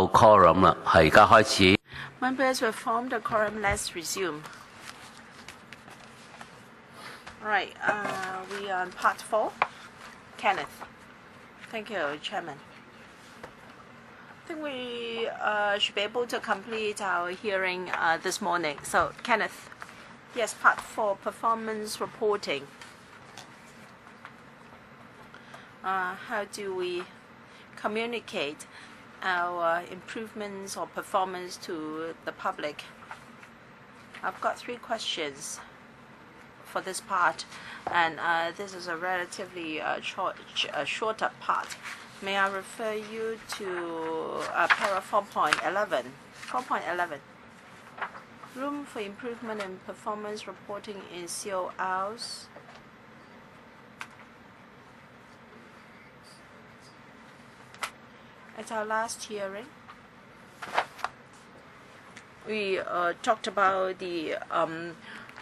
quorum 啦，係而家開始。Members will form the quorum. Let's resume. Right, we are on part 4. Kenneth. Thank you, Chairman. I think we should be able to complete our hearing this morning. So, Kenneth, yes, part 4, performance reporting. How do we communicate our improvements or performance to the public? I've got 3 questions for this part, and this is a relatively shorter part. May I refer you to para 4.11. 4.11. Room for improvement in performance reporting in CORs. At our last hearing, we talked about the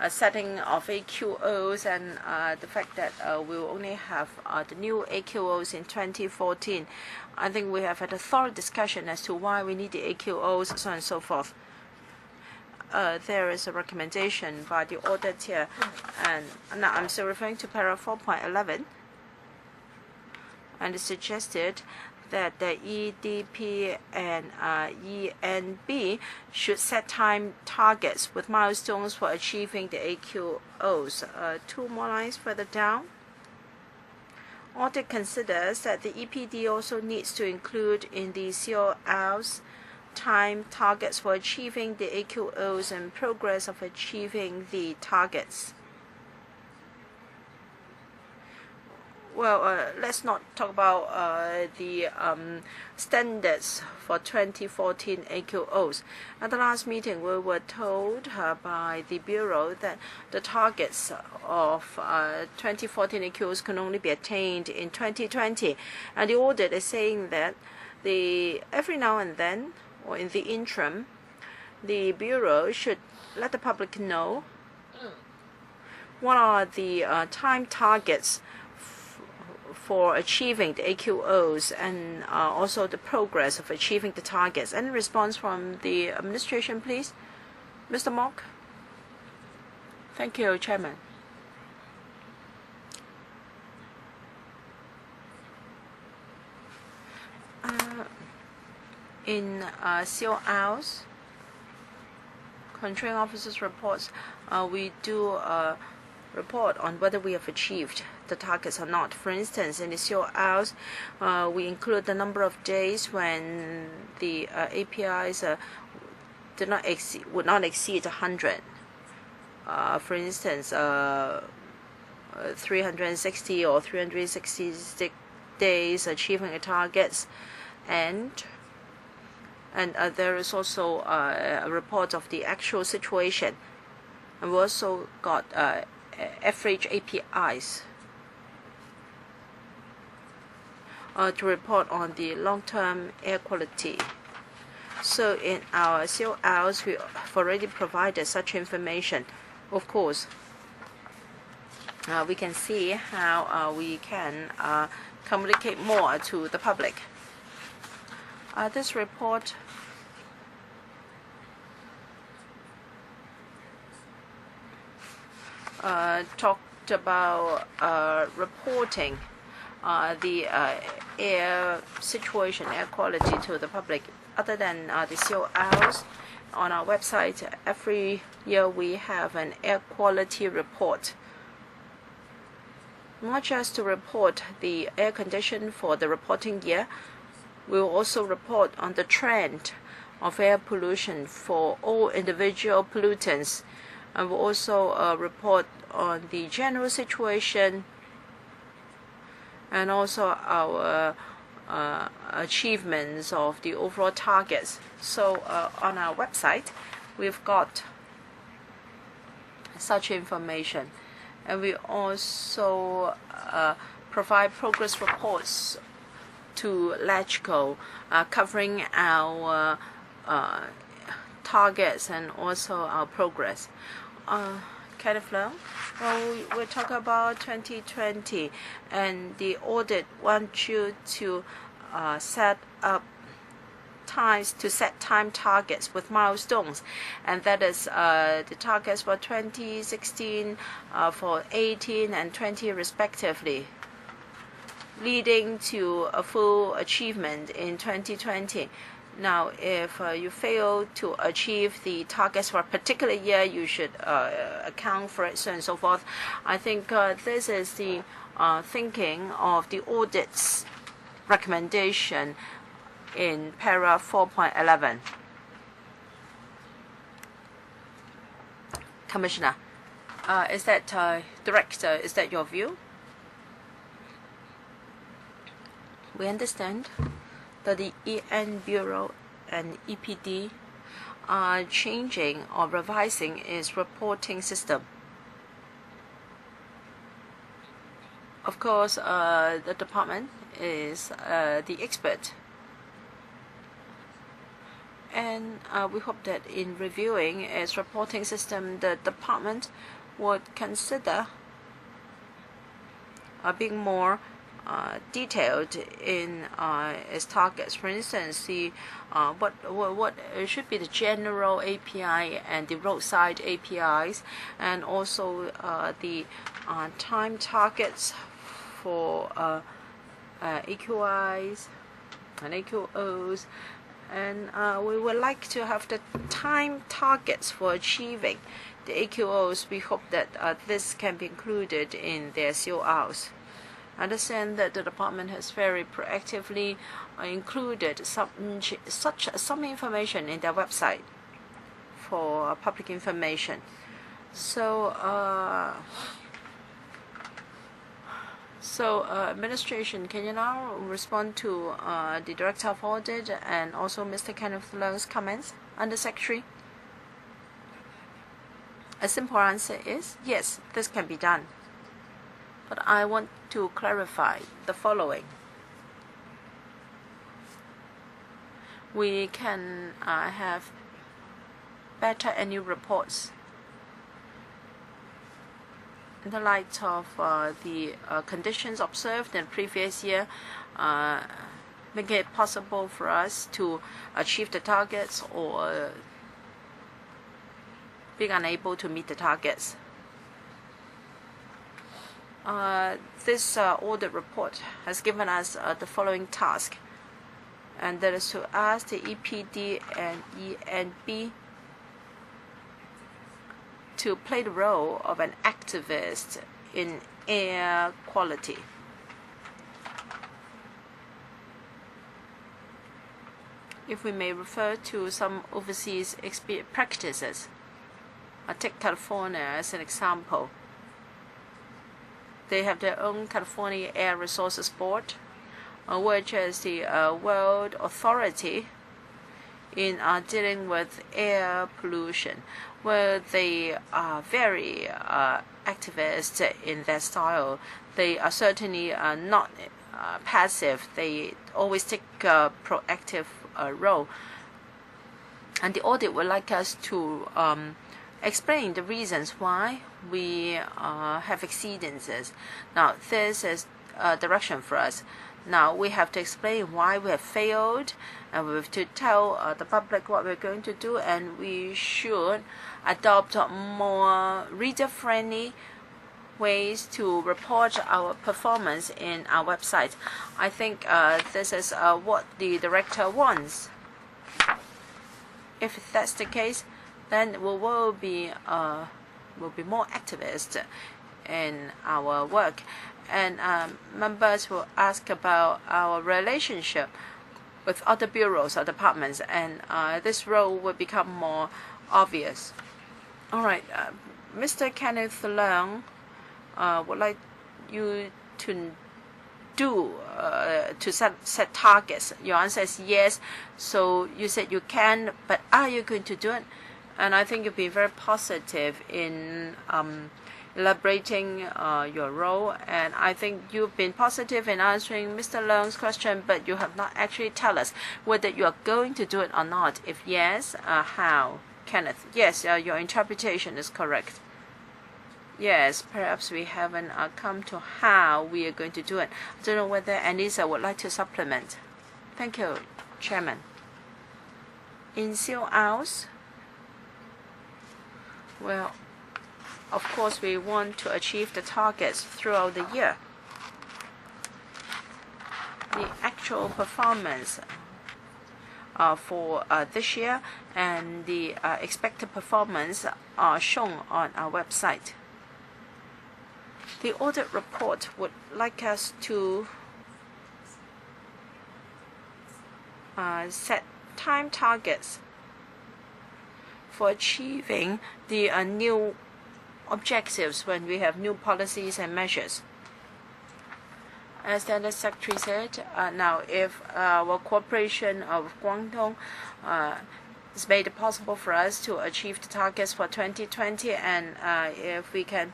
setting of AQOs and the fact that we will only have the new AQOs in 2014. I think we have had a thorough discussion as to why we need the AQOs, so on and so forth. There is a recommendation by the audit here, and now I'm still referring to para 4.11, and it suggested that the EDP and ENB should set time targets with milestones for achieving the AQOs. 2 more lines further down. Audit considers that the EPD also needs to include in the CORs time targets for achieving the AQOs and progress of achieving the targets. Well, let's not talk about the standards for 2014 AQOs. At the last meeting, we were told by the Bureau that the targets of 2014 AQOs can only be attained in 2020. And the audit is saying that every now and then, or in the interim, the Bureau should let the public know what are the time targets for achieving the AQOs and also the progress of achieving the targets. Any response from the administration, please? Mr. MOK? Thank you, Chairman. In CORs, controlling officers' reports, we do report on whether we have achieved the targets or not. For instance, in the CORs, we include the number of days when the APIs would not exceed 100. For instance, 360 or 366 days achieving the targets, and there is also a report of the actual situation. And we also got average APIs to report on the long-term air quality. So in our CORs, we have already provided such information. Of course, we can see how we can communicate more to the public. This report talked about reporting the air situation, air quality to the public. Other than the CORs, on our website, every year we have an air quality report. Not just to report the air condition for the reporting year, we will also report on the trend of air pollution for all individual pollutants. And we'll also report on the general situation and also our achievements of the overall targets. So on our website, we've got such information. And we also provide progress reports to LACHCO covering our targets and also our progress. Kenneth LOH, well, we'll talk about 2020, and the audit wants you to set up set time targets with milestones, and that is the targets for 2016, for 18 and 20 respectively, leading to a full achievement in 2020. Now, if you fail to achieve the targets for a particular year, you should account for it, so on and so forth. I think this is the thinking of the audit's recommendation in paragraph 4.11. Commissioner, is that Director, is that your view? We understand that the EN Bureau and EPD are changing or revising its reporting system. Of course, the department is the expert, and we hope that in reviewing its reporting system, the department would consider being more detailed in its targets. For instance, the what should be the general API and the roadside APIs, and also the time targets for AQIs and AQOs, and we would like to have the time targets for achieving the AQOs. We hope that this can be included in their CORs. I understand that the department has very proactively included some information in their website for public information. So, administration, can you now respond to the Director of Audit and also Mr. Kenneth Leung's comments? Under-Secretary? A simple answer is yes, this can be done. But I want to clarify the following. We can have better annual reports in the light of the conditions observed in the previous year, making it possible for us to achieve the targets or being unable to meet the targets. This audit report has given us the following task, and that is to ask the EPD and ENB to play the role of an activist in air quality. If we may refer to some overseas practices, take California as an example. They have their own California Air Resources Board, which is the world authority in dealing with air pollution, where they are very activist in their style. They are certainly not passive. They always take a proactive role. And the audit would like us to explain the reasons why we have exceedances. Now, this is a direction for us. Now, we have to explain why we have failed, and we have to tell the public what we're going to do, and we should adopt more reader-friendly ways to report our performance in our website. I think this is what the director wants. If that's the case, then we will be more activist in our work. And members will ask about our relationship with other bureaus or departments, and this role will become more obvious. All right, Mr. Kenneth Leung would like you to set targets. Your answer is yes. So you said you can, but are you going to do it? And I think you've been very positive in elaborating your role, and I think you've been positive in answering Mr. Leung's question, but you have not actually tell us whether you are going to do it or not. If yes, how? Kenneth, yes, your interpretation is correct. Yes, perhaps we haven't come to how we are going to do it. I don't know whether Anissa would like to supplement. Thank you, Chairman. In CORs, well, of course, we want to achieve the targets throughout the year. The actual performance for this year and the expected performance are shown on our website. The audit report would like us to set time targets for achieving the new objectives when we have new policies and measures. As the Secretary said, now if our cooperation of Guangdong has made it possible for us to achieve the targets for 2020, and if we can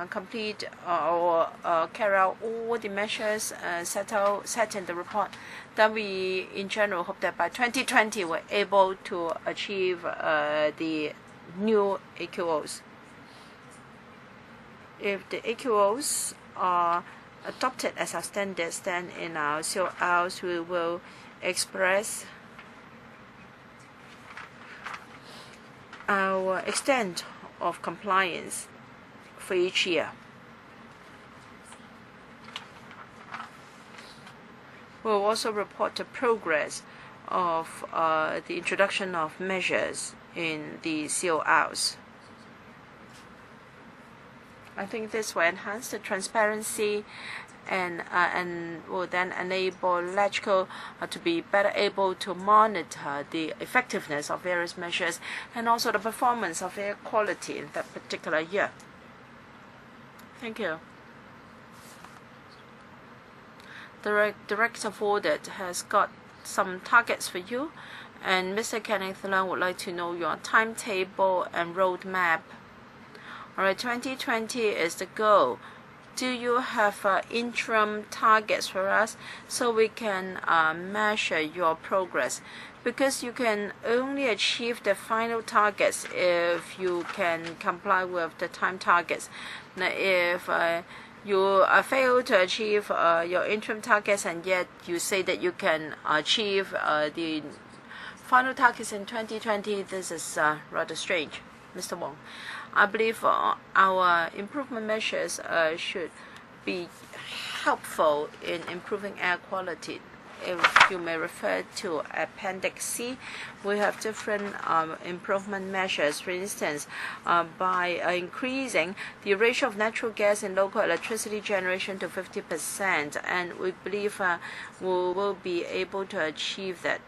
complete or carry out all the measures set in the report, then we in general hope that by 2020 we're able to achieve the new AQOs. If the AQOs are adopted as our standards, then in our CORs we will express our extent of compliance for each year. We'll also report the progress of the introduction of measures in the CORs. I think this will enhance the transparency and will then enable LegCo to be better able to monitor the effectiveness of various measures and also the performance of air quality in that particular year. Thank you. The Director of Audit has got some targets for you, and Mr. Kenneth Leung would like to know your timetable and roadmap. All right, 2020 is the goal. Do you have interim targets for us so we can measure your progress? Because you can only achieve the final targets if you can comply with the time targets. Now, if you fail to achieve your interim targets and yet you say that you can achieve the final targets in 2020, this is rather strange. Mr. Wong, I believe our improvement measures should be helpful in improving air quality. If you may refer to Appendix C, we have different improvement measures. For instance, by increasing the ratio of natural gas in local electricity generation to 50%, and we believe we will be able to achieve that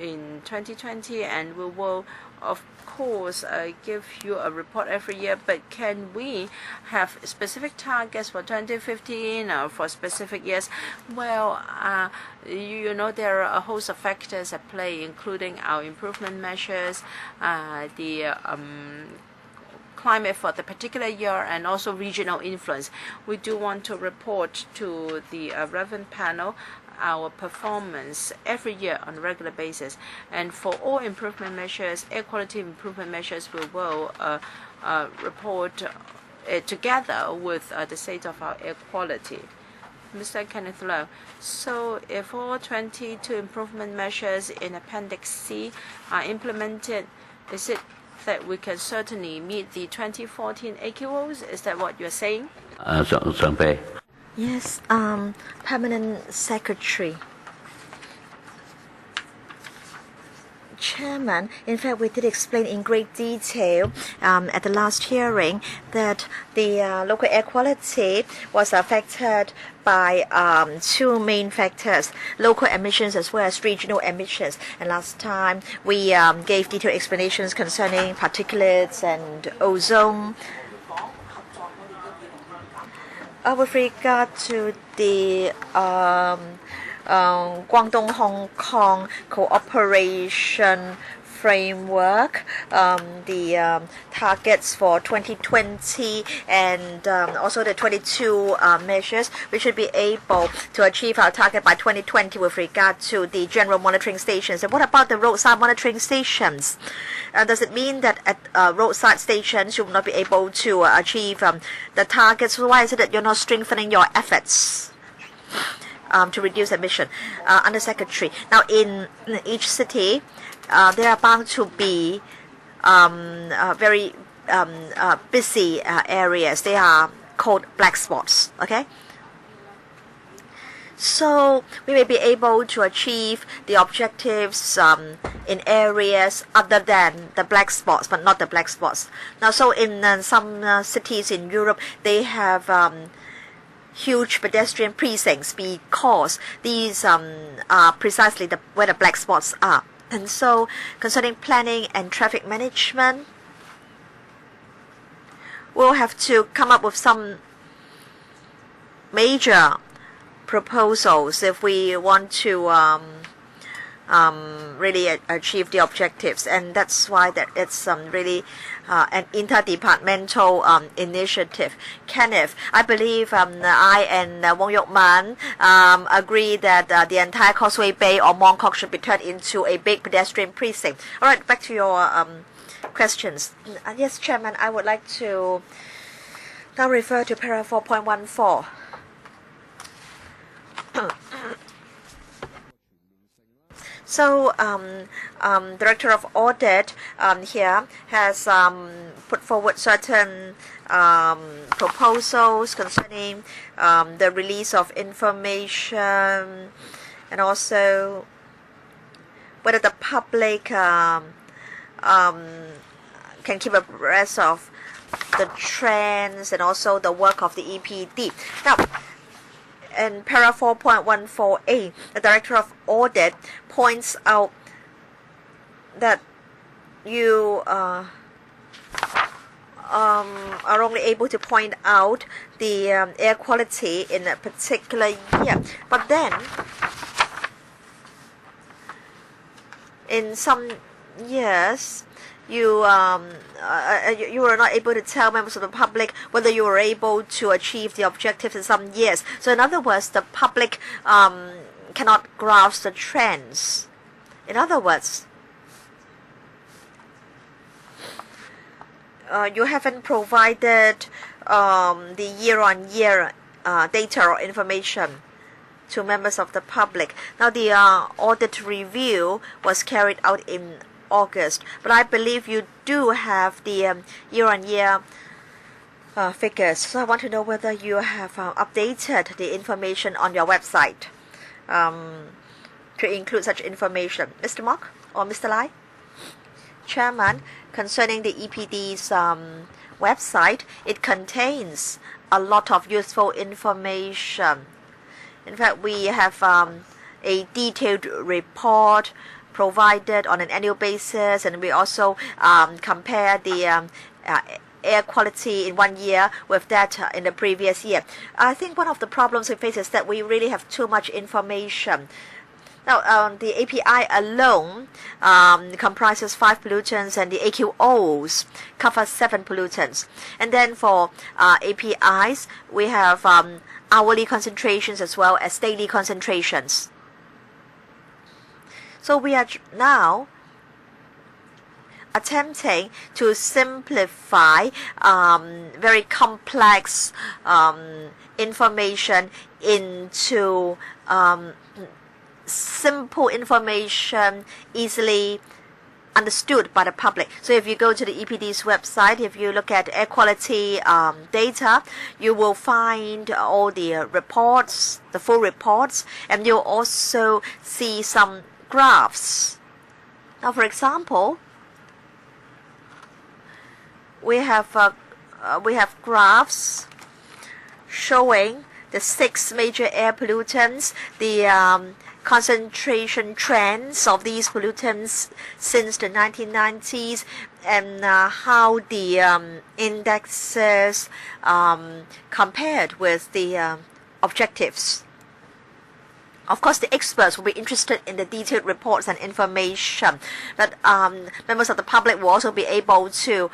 in 2020, and we will of course give you a report every year, but can we have specific targets for 2015 or for specific years? Well, you know, there are a host of factors at play, including our improvement measures, the climate for the particular year, and also regional influence. We do want to report to the relevant panel our performance every year on a regular basis, and for all improvement measures, air quality improvement measures, we will report together with the state of our air quality. Mr. Kenneth Leung, so if all 22 improvement measures in Appendix C are implemented, is it that we can certainly meet the 2014 AQOs? Is that what you're saying? Yes, Permanent Secretary. Chairman, in fact, we did explain in great detail at the last hearing that the local air quality was affected by two main factors, local emissions as well as regional emissions. And last time we gave detailed explanations concerning particulates and ozone. With regard to the Guangdong Hong Kong cooperation framework, the targets for 2020 and also the 22 measures, we should be able to achieve our target by 2020 with regard to the general monitoring stations. And what about the roadside monitoring stations? Does it mean that at roadside stations you will not be able to achieve the targets? Why is it that you're not strengthening your efforts? to reduce emission. Under Secretary. Now, in each city, there are bound to be very busy areas. They are called black spots. Okay. So we may be able to achieve the objectives in areas other than the black spots, but not the black spots. Now, so in some cities in Europe, they have huge pedestrian precincts because these are precisely where the black spots are. And so, concerning planning and traffic management, we'll have to come up with some major proposals if we want to really achieve the objectives, and that's why that it's really an interdepartmental initiative. Kenneth, I believe I and Wong Yok-man agree that the entire Causeway Bay or Mong Kok should be turned into a big pedestrian precinct. All right, back to your questions. Yes, Chairman, I would like to now refer to paragraph 4.14. So, Director of Audit here has put forward certain proposals concerning the release of information and also whether the public can keep abreast of the trends and also the work of the EPD. Now, in paragraph 4.14a, the Director of Audit points out that you are only able to point out the air quality in a particular year. But then, in some years, you were not able to tell members of the public whether you were able to achieve the objectives in some years. So in other words, the public cannot grasp the trends. In other words, you haven't provided the year-on-year data or information to members of the public. Now, the audit review was carried out in August, but I believe you do have the year-on-year figures. So I want to know whether you have updated the information on your website to include such information. Mr. MOK or Mr. Lai? Chairman, concerning the EPD's website, it contains a lot of useful information. In fact, we have a detailed report provided on an annual basis, and we also compare the air quality in one year with that in the previous year. I think one of the problems we face is that we really have too much information. Now, the API alone comprises 5 pollutants, and the AQOs cover 7 pollutants. And then for APIs, we have hourly concentrations as well as daily concentrations. So we are now attempting to simplify very complex information into simple information, easily understood by the public. So if you go to the EPD's website, if you look at air quality data, you will find all the reports, the full reports, and you'll also see some graphs. Now, for example, we have graphs showing the 6 major air pollutants, the concentration trends of these pollutants since the 1990s, and how the indexes compared with the objectives. Of course, the experts will be interested in the detailed reports and information, but members of the public will also be able to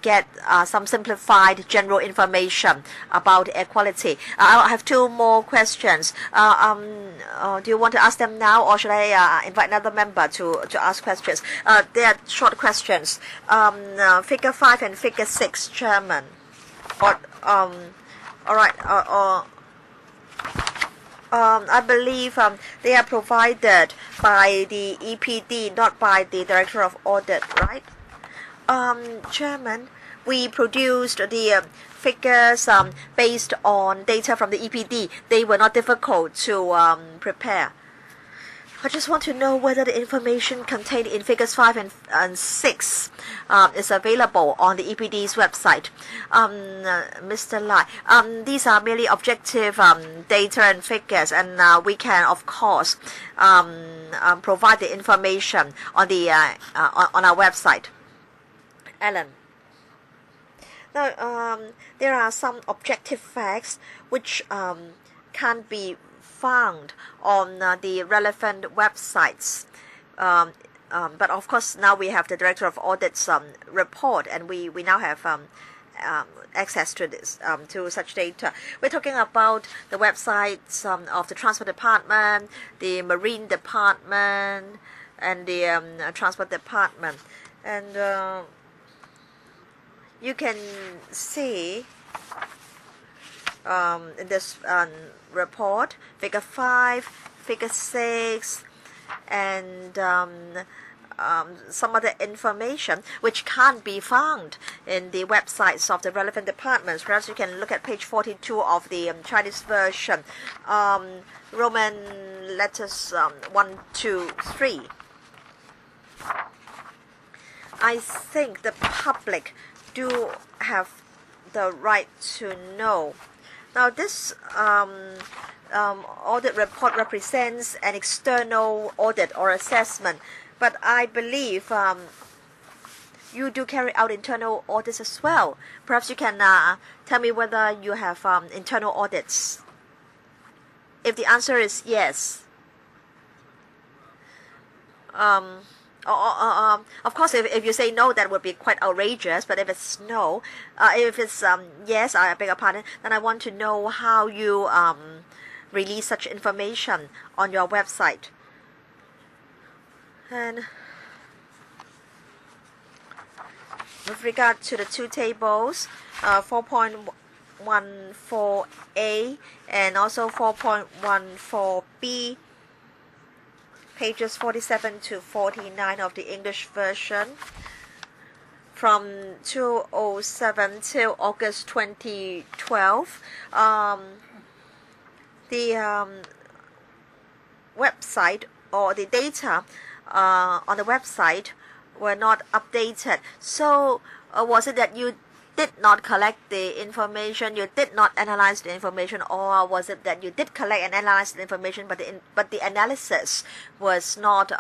get some simplified general information about air quality. I have 2 more questions. Do you want to ask them now, or should I invite another member to ask questions? They are short questions. Figure 5 and Figure 6, Chairman. All right. I believe they are provided by the EPD, not by the Director of Audit, right? Chairman, we produced the figures based on data from the EPD. They were not difficult to prepare. I just want to know whether the information contained in figures 5 and 6 is available on the EPD's website. Mr. Lai, these are merely objective data and figures, and we can, of course, provide the information on the on our website. Alan. Now, there are some objective facts which can't be found on the relevant websites. But of course, now we have the Director of Audit's report, and we now have access to this to such data. We're talking about the websites of the Transport Department, the Marine Department, and the Transport Department, and you can see in this report, figure 5, figure 6, and some other information which can't be found in the websites of the relevant departments. Perhaps you can look at page 42 of the Chinese version, Roman letters 1, 2, 3. I think the public do have the right to know. Now, this audit report represents an external audit or assessment, but I believe you do carry out internal audits as well. Perhaps you can tell me whether you have internal audits. If the answer is yes, of course, if you say no, that would be quite outrageous. But if it's no, if it's yes, I beg your pardon, then I want to know how you release such information on your website. And with regard to the two tables, 4.14a and also 4.14b, pages 47 to 49 of the English version, from 2007 till August 2012, the website or the data on the website were not updated. So was it that you did not collect the information, you did not analyze the information, or was it that you did collect and analyze the information, but the analysis was not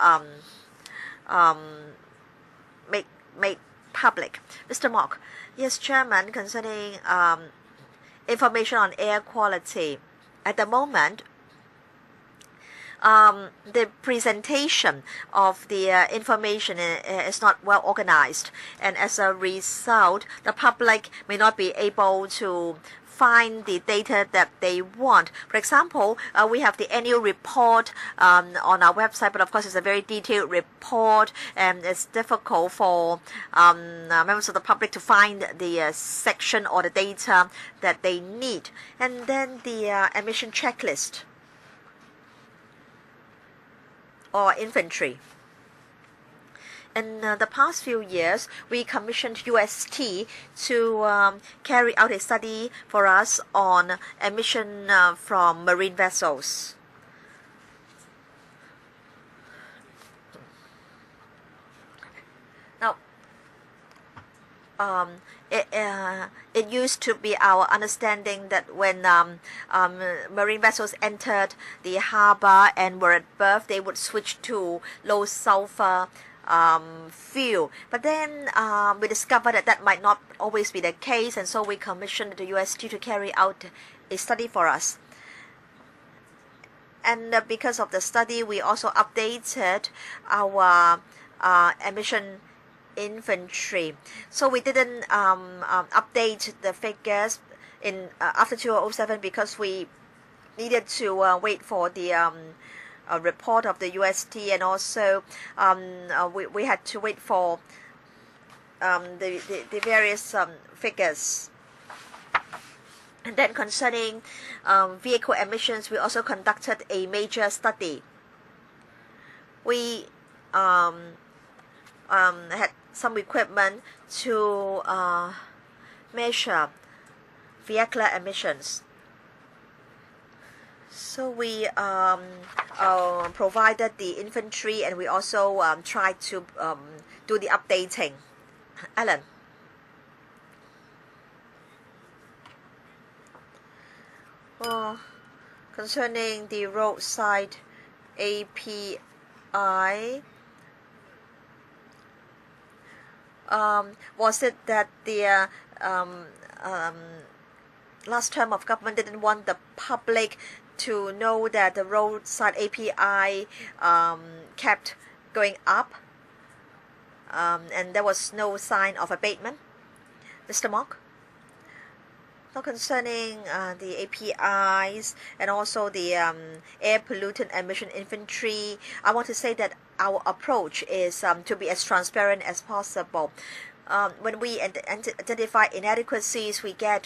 made public? Mr. MOK. Yes, Chairman, concerning information on air quality. At the moment, the presentation of the information is not well organized, and as a result, the public may not be able to find the data that they want. For example, we have the annual report on our website, but of course it's a very detailed report, and it's difficult for members of the public to find the section or the data that they need. And then the emission checklist or inventory. In the past few years, we commissioned UST to carry out a study for us on emission from marine vessels. Now, it used to be our understanding that when marine vessels entered the harbor and were at berth, they would switch to low sulfur fuel. But then we discovered that that might not always be the case, and so we commissioned the UST to carry out a study for us. And because of the study, we also updated our emission inventory. So we didn't update the figures in after 2007 because we needed to wait for the report of the UST, and also we had to wait for the various figures. And then concerning vehicle emissions, we also conducted a major study. We had some equipment to measure vehicular emissions. So we provided the inventory, and we also tried to do the updating. Alan. Concerning the roadside API, was it that the last term of government didn't want the public to know that the roadside API kept going up, and there was no sign of abatement? Mr. MOK? Now concerning the APIs and also the air pollutant emission inventory, I want to say that our approach is to be as transparent as possible. When we identify inadequacies, we get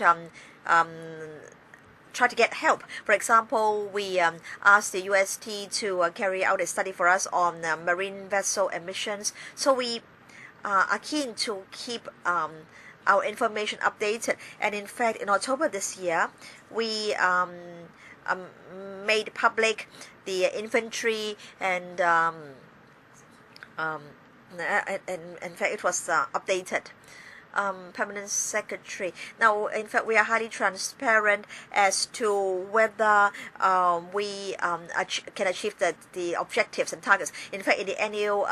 try to get help. For example, we asked the UST to carry out a study for us on marine vessel emissions. So we are keen to keep our information updated. And in fact, in October this year, we made public the inventory, and in fact, it was updated. Permanent Secretary. Now, in fact, we are highly transparent as to whether we can achieve the objectives and targets. In fact, in the annual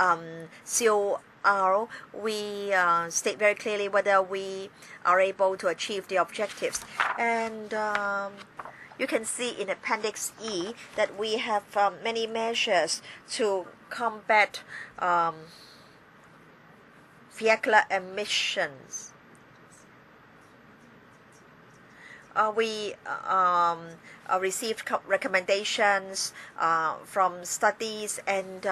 COR, we state very clearly whether we are able to achieve the objectives. And you can see in Appendix E that we have many measures to combat vehicular emissions. We received recommendations from studies, and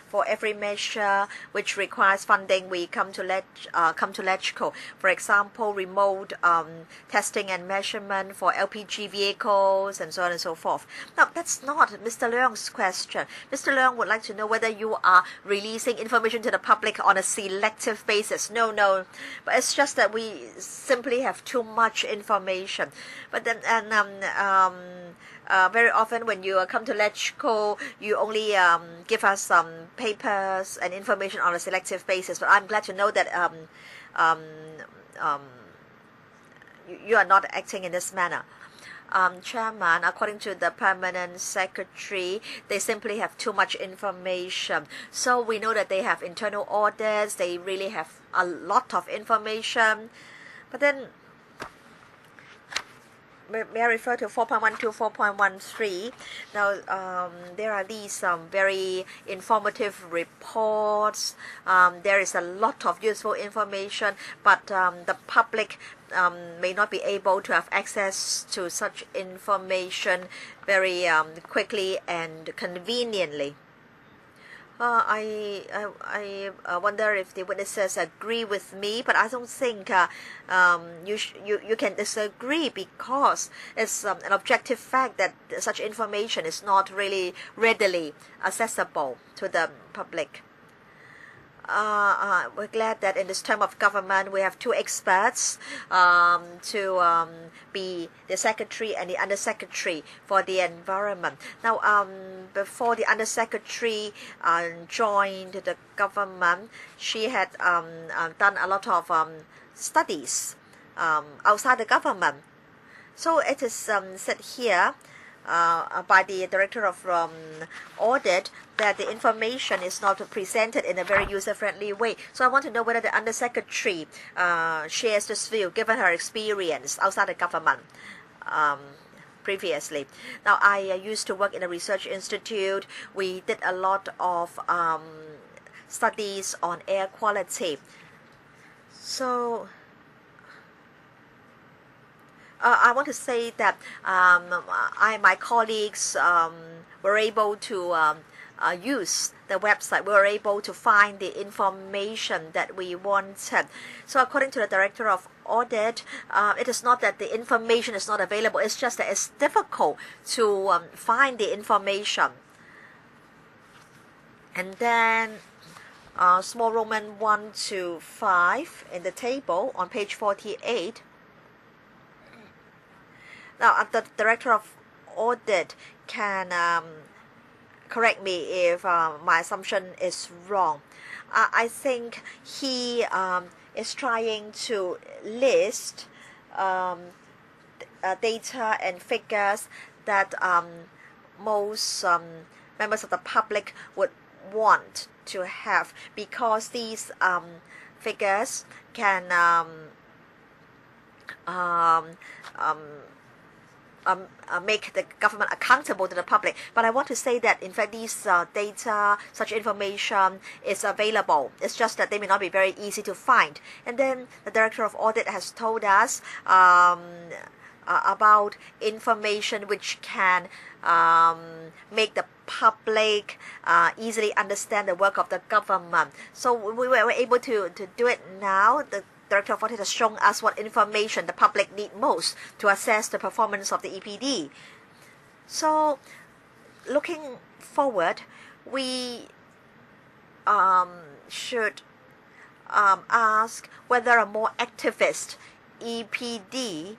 for every measure which requires funding, we come to LegCo. For example, remote testing and measurement for LPG vehicles, and so on and so forth. Now, that's not Mr. Leung's question. Mr. Leung would like to know whether you are releasing information to the public on a selective basis. No, but it's just that we simply have too much information. But then, very often when you come to LegCo, you only give us some papers and information on a selective basis. But I'm glad to know that you are not acting in this manner. Chairman, according to the Permanent Secretary, they simply have too much information. So we know that they have internal audits, they really have a lot of information. But then, may I refer to 4.12, 4.13? Now, there are these very informative reports. There is a lot of useful information, but the public may not be able to have access to such information very quickly and conveniently. I wonder if the witnesses agree with me, but I don't think you can disagree, because it's an objective fact that such information is not really readily accessible to the public. We're glad that in this term of government we have two experts to be the secretary and the undersecretary for the environment. Now, before the undersecretary joined the government, she had done a lot of studies outside the government. So it is said here by the Director of Audit that the information is not presented in a very user-friendly way. So I want to know whether the Undersecretary shares this view, given her experience outside the government previously. Now, I used to work in a research institute. We did a lot of studies on air quality. So I want to say that my colleagues were able to use the website, we were able to find the information that we wanted. So according to the Director of Audit, it is not that the information is not available, it's just that it's difficult to find the information. And then small Roman 1 to 5 in the table on page 48. Now, the Director of Audit can correct me if my assumption is wrong. I think he is trying to list data and figures that most members of the public would want to have, because these figures can make the government accountable to the public. But I want to say that in fact these data, such information is available. It's just that they may not be very easy to find. And then the Director of Audit has told us about information which can make the public easily understand the work of the government. So we were able to do it now. The Director of Audit has shown us what information the public need most to assess the performance of the EPD. So looking forward, we should ask whether a more activist EPD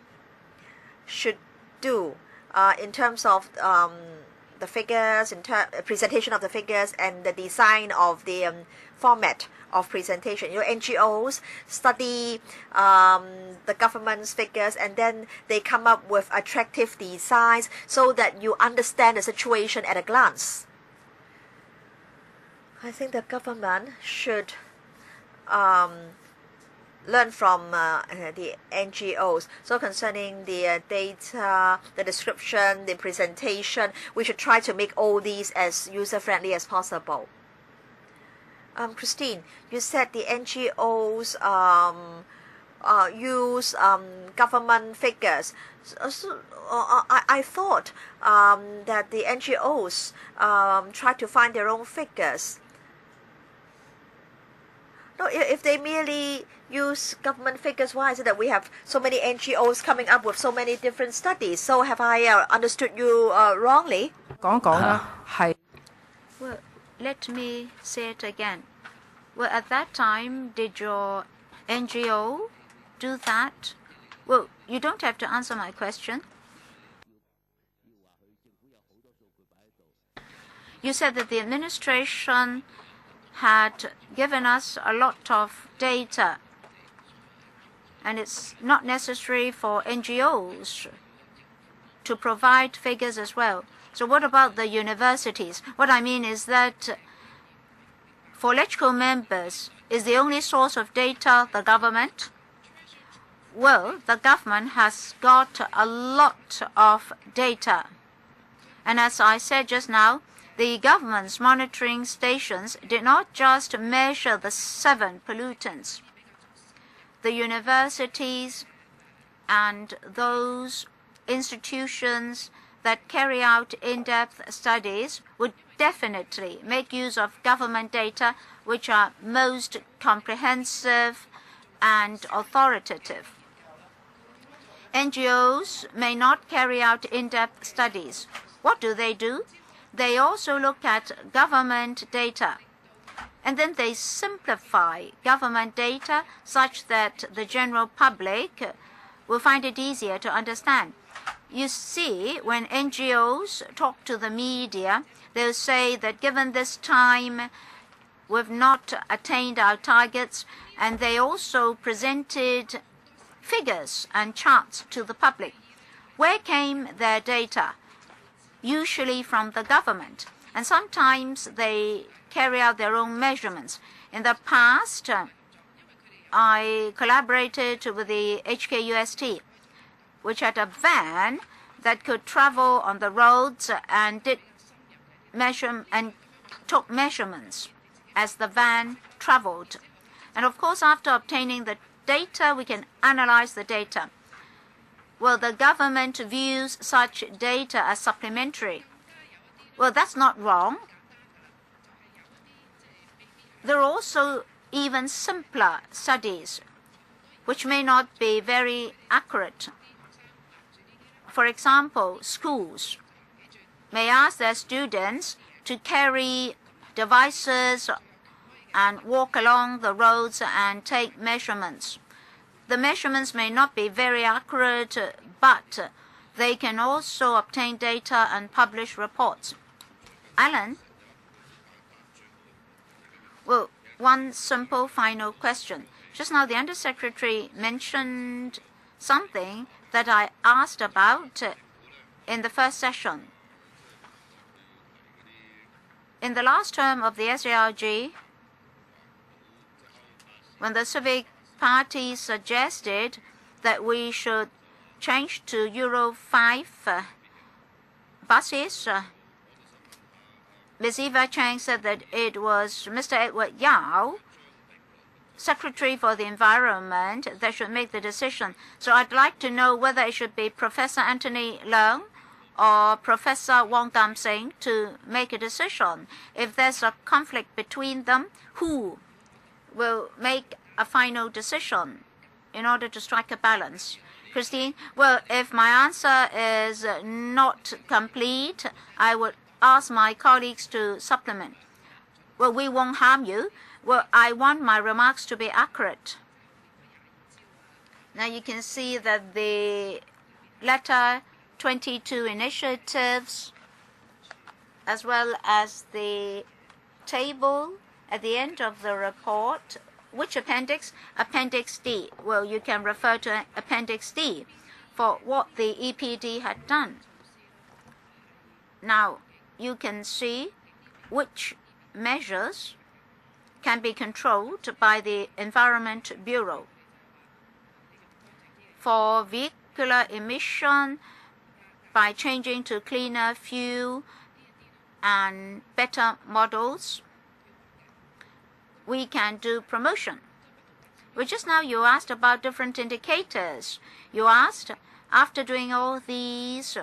should do in terms of the figures, presentation of the figures, and the design of the format of presentation. NGOs study the government's figures, and then they come up with attractive designs so that you understand the situation at a glance. I think the government should learn from the NGOs. So concerning the data, the description, the presentation, we should try to make all these as user-friendly as possible. Christine, you said the NGOs use government figures. I thought that the NGOs try to find their own figures. No, if they merely use government figures, why is it that we have so many NGOs coming up with so many different studies? So have I understood you wrongly? Well, let me say it again. Well, at that time, did your NGO do that? Well, you don't have to answer my question. You said that the administration had given us a lot of data, and it's not necessary for NGOs to provide figures as well. So what about the universities? What I mean is that for electrical members, is the only source of data the government? Well, the government has got a lot of data. And as I said just now, the government's monitoring stations did not just measure the 7 pollutants. The universities and those institutions that carry out in-depth studies would definitely make use of government data which are most comprehensive and authoritative. NGOs may not carry out in-depth studies. What do? They also look at government data, and then they simplify government data such that the general public will find it easier to understand. You see, when NGOs talk to the media, they'll say that given this time, we've not attained our targets, and they also presented figures and charts to the public. Where came their data? Usually from the government, and sometimes they carry out their own measurements. In the past, I collaborated with the HKUST, which had a van that could travel on the roads and took measurements as the van traveled. And of course, after obtaining the data, we can analyze the data. Well, the government views such data as supplementary. Well, that's not wrong. there are also even simpler studies which may not be very accurate. For example, schools may ask their students to carry devices and walk along the roads and take measurements. The measurements may not be very accurate, but they can also obtain data and publish reports. Alan? Well, one simple final question. Just now the Undersecretary mentioned something that I asked about in the first session. In the last term of the SARG, when the Civic Party suggested that we should change to Euro 5 buses, Ms. Eva Chang said that it was Mr. Edward Yao, Secretary for the Environment, that should make the decision. So I'd like to know whether it should be Professor Anthony Leung or Professor Wong Tam Sing to make a decision. If there's a conflict between them, who will make a final decision in order to strike a balance? Christine? Well, if my answer is not complete, I would ask my colleagues to supplement. Well, we won't harm you. Well, I want my remarks to be accurate. Now you can see that the letter 22 initiatives, as well as the table at the end of the report. Which appendix? Appendix D. Well, you can refer to Appendix D for what the EPD had done. Now, you can see which measures can be controlled by the Environment Bureau. For vehicular emission, by changing to cleaner fuel and better models, we can do promotion. Well, just now you asked about different indicators. You asked, after doing all these,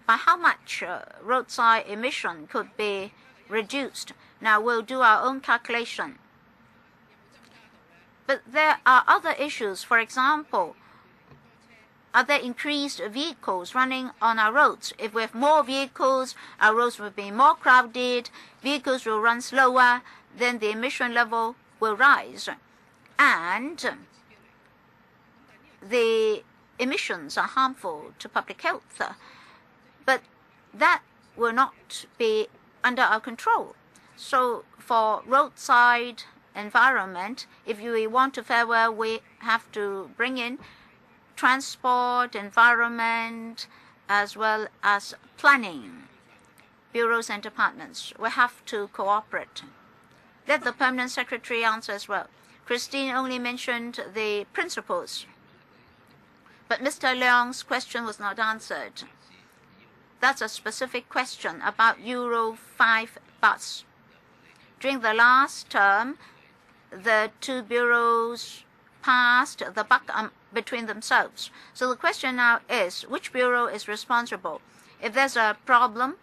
by how much roadside emission could be reduced. Now we'll do our own calculation. But there are other issues. For example, are there increased vehicles running on our roads? If we have more vehicles, our roads will be more crowded, vehicles will run slower, then the emission level will rise. And the emissions are harmful to public health. But that will not be under our control. So for roadside environment, if we want to fare well, we have to bring in transport, environment, as well as planning, bureaus and departments. We have to cooperate. Let the Permanent Secretary answer as well. Christine only mentioned the principles, but Mr. Leung's question was not answered. That's a specific question about Euro 5 bus. During the last term, the two bureaus passed the buck between themselves. So the question now is, which bureau is responsible? If there's a problem,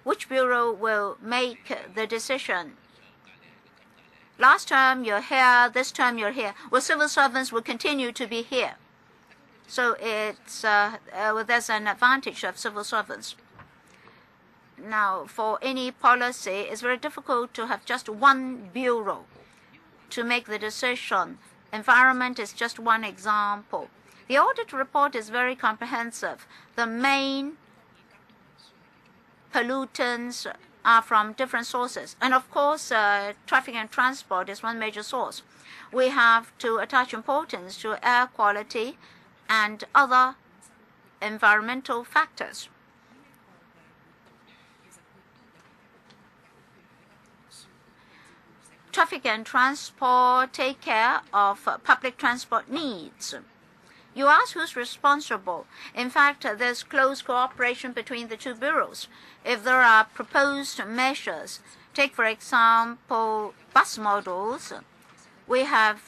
which bureau will make the decision? Last term you're here, this term you're here. Well, civil servants will continue to be here. So it's there's an advantage of civil servants. Now, for any policy, it's very difficult to have just one bureau to make the decision. Environment is just one example. The audit report is very comprehensive. The main pollutants are from different sources. And of course, traffic and transport is one major source. We have to attach importance to air quality and other environmental factors. Traffic and transport take care of public transport needs. You ask who's responsible. In fact, there's close cooperation between the two bureaus. If there are proposed measures, take for example bus models, we have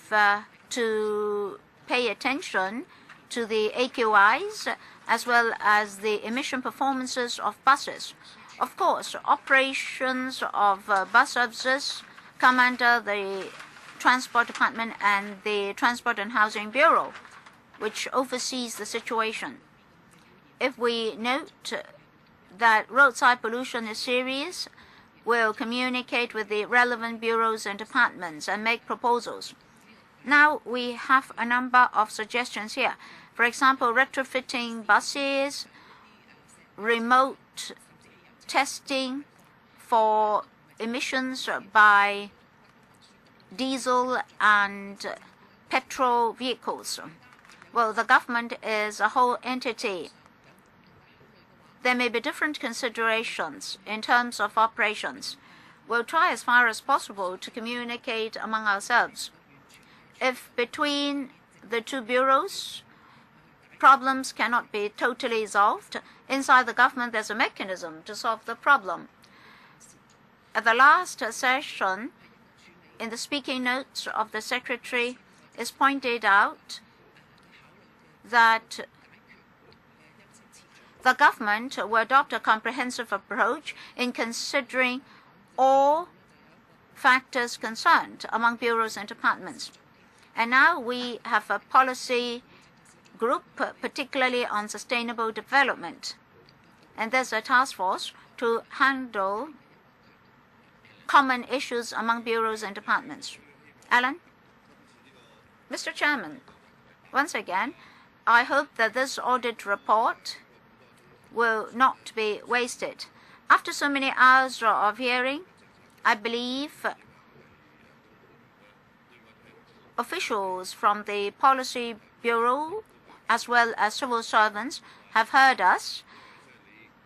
to pay attention to the AQIs as well as the emission performances of buses. Of course, operations of bus services come under the Transport Department and the Transport and Housing Bureau, which oversees the situation. If we note that roadside pollution is serious, we'll communicate with the relevant bureaus and departments and make proposals. Now we have a number of suggestions here. For example, retrofitting buses, remote testing for emissions by diesel and petrol vehicles. Well, the government is a whole entity. There may be different considerations in terms of operations. We'll try as far as possible to communicate among ourselves. If between the two bureaus, problems cannot be totally solved, inside the government there's a mechanism to solve the problem. At the last session, in the speaking notes of the Secretary, is pointed out that the government will adopt a comprehensive approach in considering all factors concerned among bureaus and departments. And now we have a policy group, particularly on sustainable development. And there's a task force to handle common issues among bureaus and departments. Alan? Mr. Chairman, once again, I hope that this audit report will not be wasted. After so many hours of hearing, I believe officials from the Policy Bureau as well as civil servants have heard us,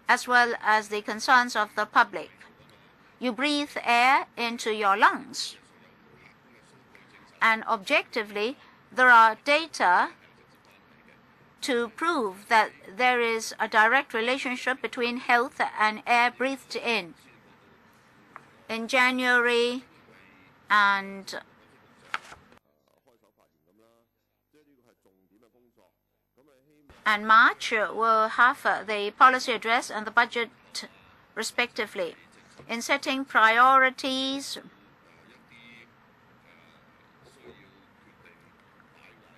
as well as the concerns of the public. You breathe air into your lungs. And objectively, there are data to prove that there is a direct relationship between health and air breathed in. In January and March, we'll have the policy address and the budget respectively. In setting priorities,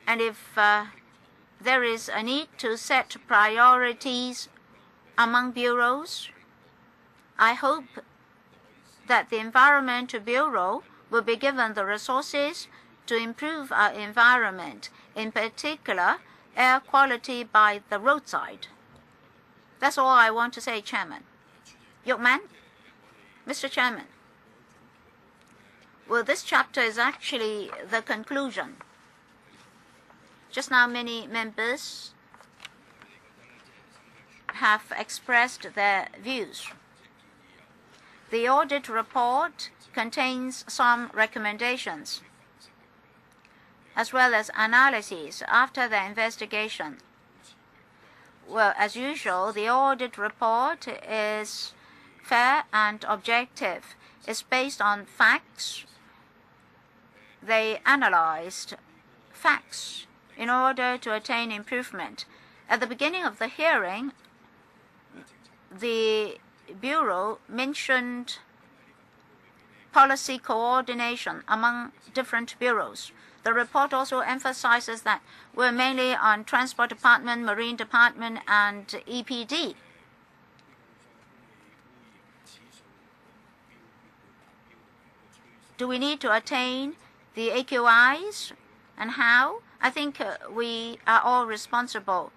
and if there is a need to set priorities among bureaus, I hope that the Environment Bureau will be given the resources to improve our environment, in particular, air quality by the roadside. That's all I want to say, Chairman. Yukman? Mr. Chairman, well, this chapter is actually the conclusion. Just now, many members have expressed their views. The audit report contains some recommendations, as well as analyses after the investigation. Well, as usual, the audit report is fair and objective. It's based on facts. They analyzed facts in order to attain improvement. At the beginning of the hearing, the Bureau mentioned policy coordination among different bureaus. The report also emphasizes that we're mainly on Transport Department, Marine Department, and EPD. Do we need to attain the AQIs, and how? I think we are all responsible.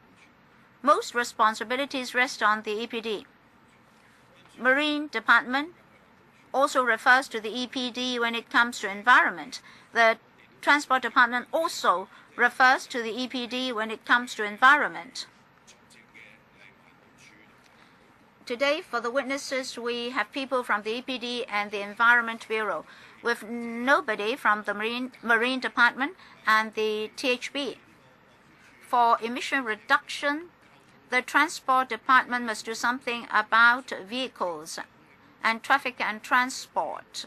Most responsibilities rest on the EPD. Marine Department also refers to the EPD when it comes to environment. The Transport Department also refers to the EPD when it comes to environment. Today, for the witnesses, we have people from the EPD and the Environment Bureau, with nobody from the Marine Department and the THB. For emission reduction, the Transport Department must do something about vehicles and traffic and transport.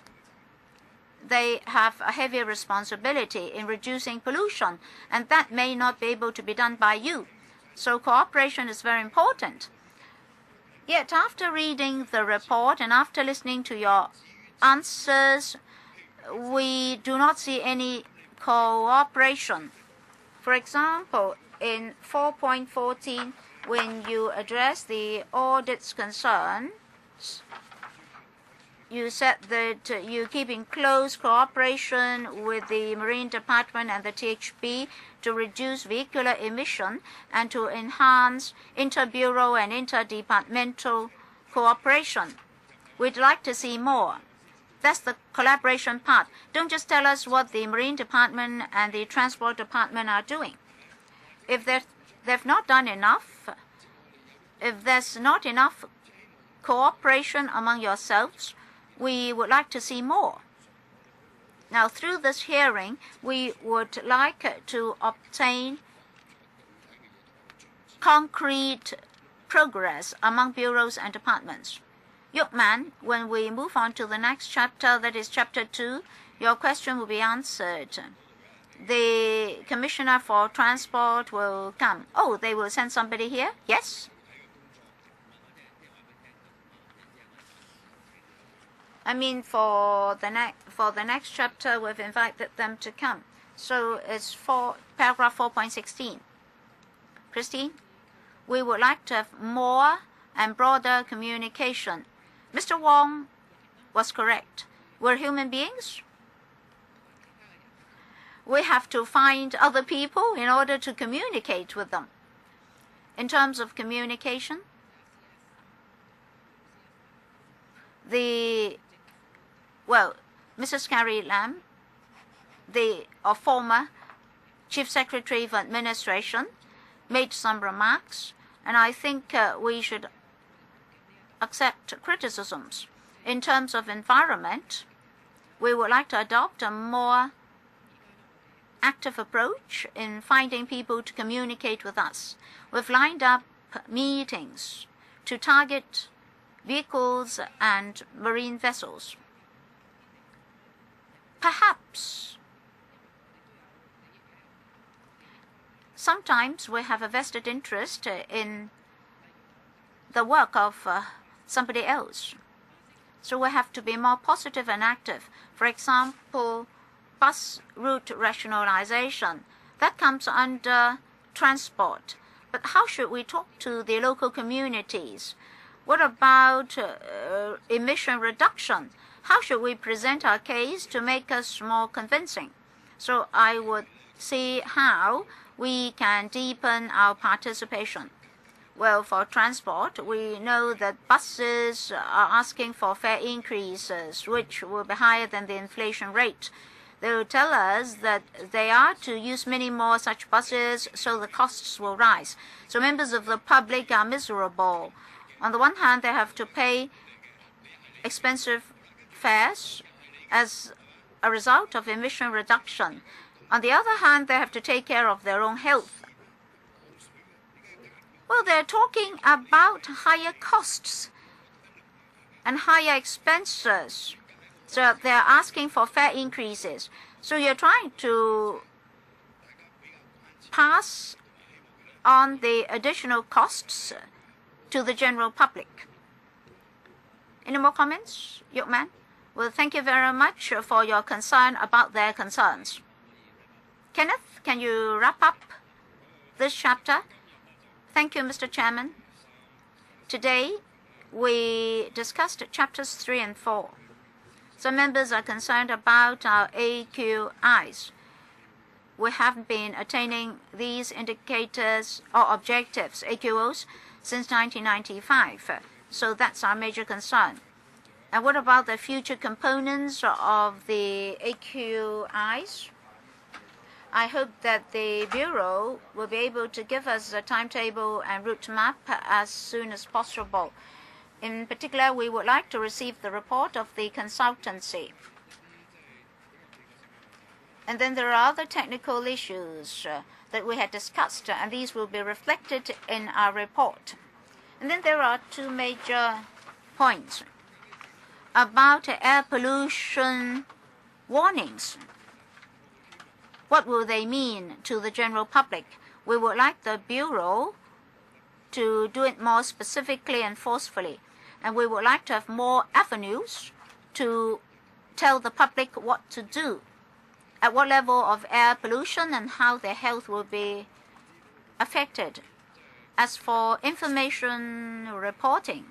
They have a heavy responsibility in reducing pollution, and that may not be able to be done by you. So cooperation is very important. Yet after reading the report and after listening to your answers, we do not see any cooperation. For example, in 4.14, when you address the audit's concerns, you said that you keep in close cooperation with the Marine Department and the THB to reduce vehicular emission and to enhance inter-bureau and interdepartmental cooperation. We'd like to see more. That's the collaboration part. Don't just tell us what the Marine Department and the Transport Department are doing. If they've not done enough, if there's not enough cooperation among yourselves, we would like to see more. Now, through this hearing, we would like to obtain concrete progress among bureaus and departments. Yukman, when we move on to the next chapter, that is chapter 2, your question will be answered. The Commissioner for Transport will come. Oh, they will send somebody here? Yes? I mean, for the next chapter, we've invited them to come. So it's paragraph 4.16. Christine, we would like to have more and broader communication. Mr. Wong was correct. We're human beings. We have to find other people in order to communicate with them. In terms of communication, Mrs. Carrie Lam, the former Chief Secretary of Administration, made some remarks, and I think we should accept criticisms. In terms of environment, we would like to adopt a more active approach in finding people to communicate with us. We've lined up meetings to target vehicles and marine vessels. Perhaps sometimes we have a vested interest in the work of somebody else. So we have to be more positive and active. For example, bus route rationalization. That comes under transport. But how should we talk to the local communities? What about emission reduction? How should we present our case to make us more convincing? So I would see how we can deepen our participation. Well, for transport, we know that buses are asking for fare increases, which will be higher than the inflation rate. They will tell us that they are to use many more such buses, so the costs will rise. So members of the public are miserable. On the one hand, they have to pay expensive fares as a result of emission reduction. On the other hand, they have to take care of their own health. Well, they're talking about higher costs and higher expenses. So they're asking for fare increases. So you're trying to pass on the additional costs to the general public. Any more comments, Yukman? Well, thank you very much for your concern about their concerns. Kenneth, can you wrap up this chapter? Thank you, Mr. Chairman. Today, we discussed chapters 3 and 4. Some members are concerned about our AQIs. We have been attaining these indicators or objectives, AQOs, since 1995. So that's our major concern. And what about the future components of the AQIs? I hope that the Bureau will be able to give us a timetable and route map as soon as possible. In particular, we would like to receive the report of the consultancy. And then there are other technical issues that we had discussed, and these will be reflected in our report. And then there are two major points about air pollution warnings. What will they mean to the general public? We would like the Bureau to do it more specifically and forcefully. And we would like to have more avenues to tell the public what to do, at what level of air pollution and how their health will be affected. As for information reporting,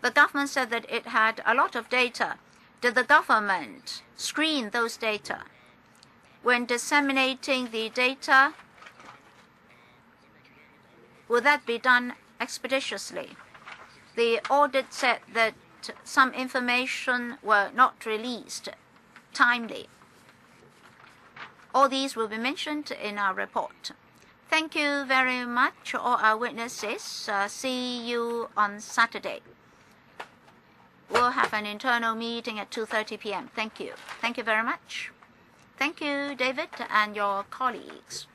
the government said that it had a lot of data. Did the government screen those data? When disseminating the data, will that be done expeditiously? The audit said that some information were not released timely. All these will be mentioned in our report. Thank you very much, all our witnesses. See you on Saturday. We'll have an internal meeting at 2:30 p.m. Thank you. Thank you very much. Thank you, David, and your colleagues.